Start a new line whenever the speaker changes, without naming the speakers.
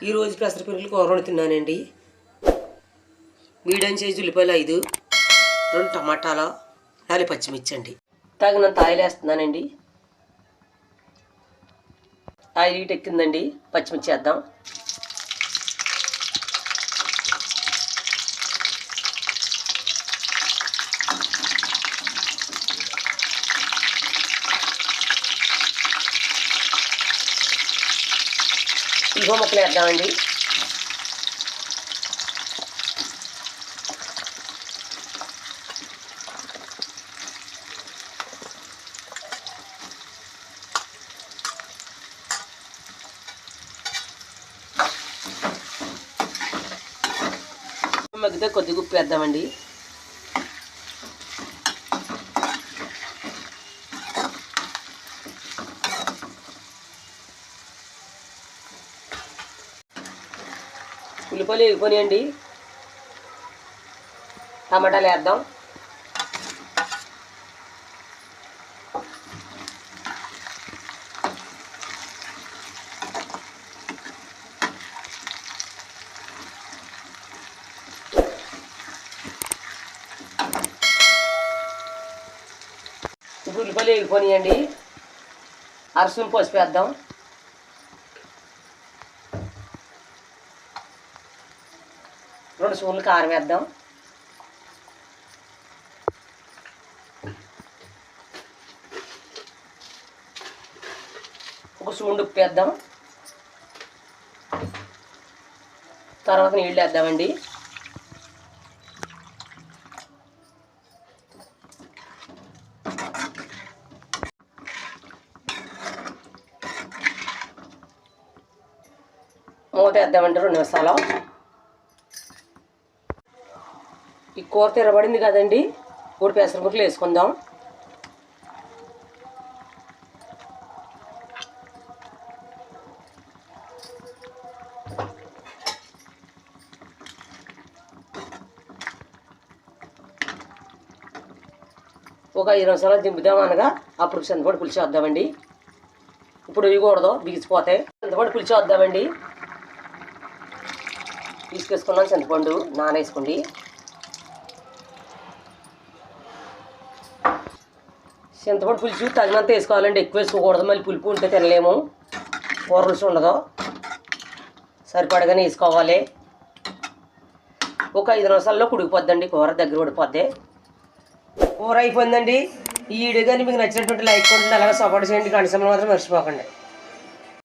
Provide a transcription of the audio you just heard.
ఈరోజు పెసరపరుగులు కూర వండుతున్నానండి. Medium size ఉల్లిపాయలు 5, 2 టమాటాలు, 4 పచ్చిమిర్చి అండి. తగినంత ఆయిల్ వేస్తున్నానండి. ఆయిల్ హీట్ ఎక్కిందండి. పచ్చిమిర్చి వేద్దాం. ఉల్లిపాయ ముక్కలు వేద్దామండి. మగ్గితే కొద్దిగా ఉప్పు వేద్దామండి. ఉల్లిపాయలు వేగిపోయాయండి. టమాటాలు వేద్దాం. ఇప్పుడు ఉల్లిపాయలు వేగిపోయాయండి. అరసూలు పసుపు వేద్దాం. రెండు స్పూన్లు కారం వేద్దాం. ఒక స్పూన్ ఉప్పు వేద్దాం. తర్వాత నీళ్ళు వేద్దామండి. మూత వేద్దామండి 2 నిమిషాలు. ఈ కూర తిరబడింది కదండి. ఇప్పుడు పెసరపప్పులు వేసుకుందాం. ఒక 5 నిమిషాలు దింపుదాం అనగా అప్పుడు చింతపండు పులుసు వద్దామండి. ఇప్పుడు ఇవ్వకూడదు, బిగిసిపోతాయి. చింతపండు పులుసు వద్దామండి. తీసుకేసుకున్నాం. చింతపండు నానేసుకోండి. చింతపండు పులుసు తగినంత వేసుకోవాలండి. ఎక్కువ వేసుకోకూడదు, మళ్ళీ పులుపు ఉంటే తినలేము. కూర రుచి ఉండదు. సరిపడగానే వేసుకోవాలి. ఒక 5 నిమిషాల్లో కుడికిపోద్దండి. కూర దగ్గర పడిపోద్ది. కూర అయిపోయిందండి. ఈ వీడియో కానీ మీకు నచ్చినటువంటి లైక్ కొట్టండి. అలాగే సపోర్ట్ చేయండి. గంట సమయం మాత్రం మర్చిపోకండి.